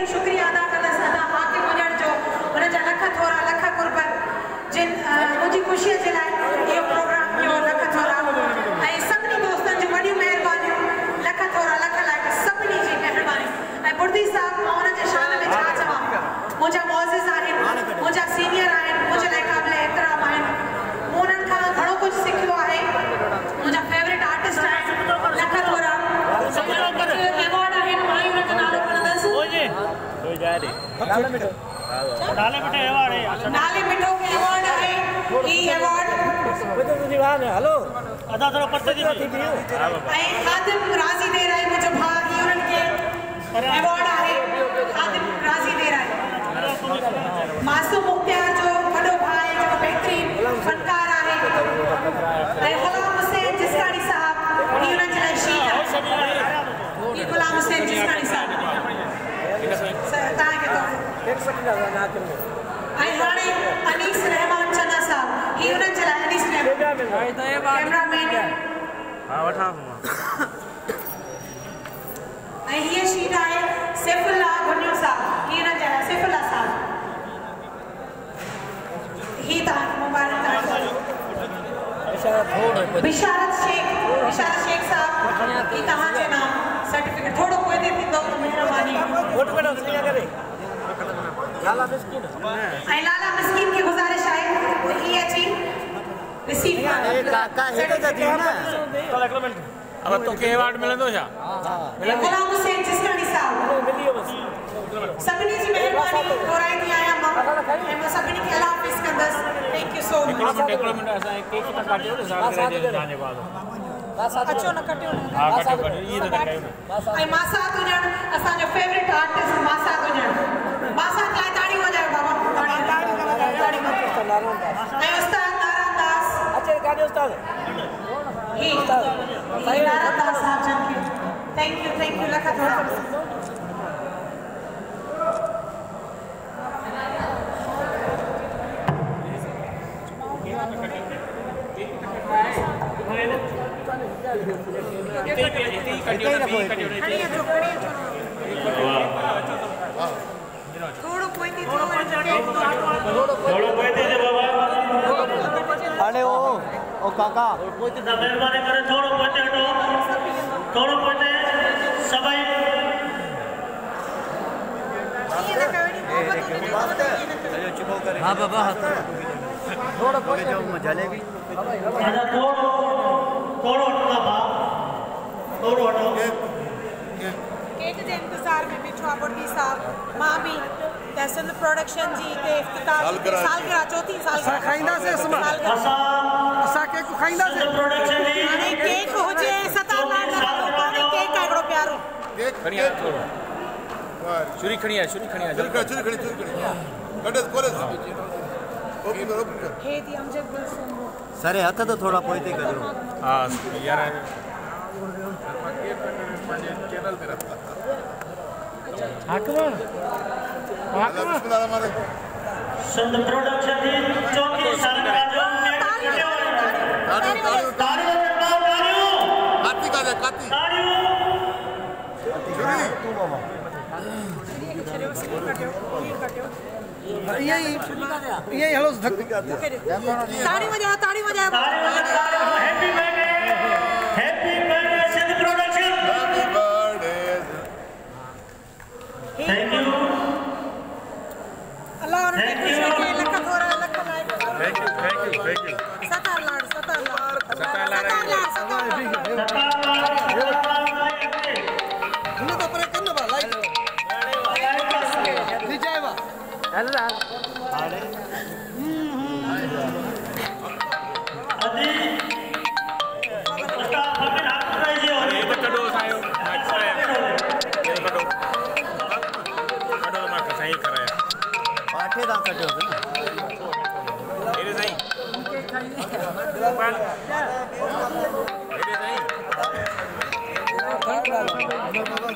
शुक्रिया अदा कंदसि अदा हाकिम वञण जो हुन जा लख थोरा लख कुर्बन जिन मुंहिंजी ख़ुशीअ जे लाइ इहो प्रोग्राम कयो लख थोरा ऐं सभिनी दोस्तनि जूं वॾियूं महिरबानियूं लख थोरा लख लाख सभिनी जी महिरबानी ऐं बुर्दी साहब मां हुन जे शान में छा चवां मुंहिंजा मुअज़िज़ आहिनि मुंहिंजा सीनियर आहिनि मुंहिंजे लाइ क़ाबिल एतिराम आहिनि मूं उन्हनि खां घणो कुझु सिखियो आहे मुंहिंजा फेवरेट आर्टिस्ट आहिनि लख थोरा एवॉर्ड आहिनि मां ई हुननि जो नालो खणंदसि नाले मिठो एवॉर्ड आहे ही एवॉर्ड हेलो अदा थोड़ा पत्ते दी ऐं खादिम राज़ी देर आहे मुंहिंजो भाउ ही हुननि खे एवॉर्ड आहे खादिम राज़ी देर आहे मासूम मुख्तियार जो वॾो भाउ आहे जेको बहितरीन फनकार आहे ऐं गुलाम हुसैन जिसकानी साहब ही हुननि जे लाइ शीट आहे ही गुलाम हुसैन जिसकानी साहब तव्हांखे थो ऐं हाणे अनीस रहमान चन्ना साहब ही हुननि जे लाइ अनीस कैमरामैन ऐं हीअ शीट आहे सैफुल्ला गुनियो साहब ही हुननि जे लाइ सैफुल्ला साहब ही तव्हांखे मुबारक बिशारत शेख साहब ही तव्हांजे नाम सर्टिफिकेट थोड़ो पोइ ते थींदो महिरबानी ऐं लाला मिस्किन की गुज़ारिश आहे त ही अची रिसीव अब तो के अवार्ड मिलंदो छा गुलाम हुसैन जिसकानी साहब सभिनी जी महिरबानी घुराईंदी आहियां मां ऐं मां सभिनी खे अल्लाह हाफ़िज़ कंदसि थैंक यू सो मच अचो न कटियो ऐं मासात हुजण असांजो फेवरेट आर्टिस्ट मासात हुजण मासात लाइ ताड़ियूं वॼायो बाबा ऐं उस्ताद नारायण दास ही नारायण दास साहब जन खे थैंक यू लख थोरा थोड़ो कोई थी बाबा अरे ओ काका मेहरबानी करे थोड़ो पोते हटो थोड़ो पोते सभई हां बाबा थोड़ा पोते जो जलेबी अच्छा थोड़ो बाबा थोड़ो हटो केक जे इंतजार में बिठो बुर्दी साहब मां भी तहसील प्रोडक्शन जी के इफ्तिताह सालगिरह चौथी सालगिरह खाइंदा से असा केक खाइंदा से प्रोडक्शन जी हाणे केक होजे सतानार पानी केक कागड़ो प्यारो केक खणिया थोड़ो छुरी खणिया कटे कोले हे दी अमजद गुलसुम सारे हाथ तो थोड़ा पोते करो हां यार चैनल पे रखा हाकमा सिंध प्रोडक्शन जी चौथी सालगिरह जो ये हेलो ताड़ी बजा happy birthday Sindh production happy birthday thank you Allah उन्हें खुश रखे लख थोड़ा लख लाइक थैंक यू सतार लाड़ इन्हें तो पर करना बा लाइक नीचे बा हेलो अदी उस्ताद फकीर हाथ रही हो ये तो कटो सायो ये कटो मां सही कराया पाठे दा कटो मेरे सही मेरे सही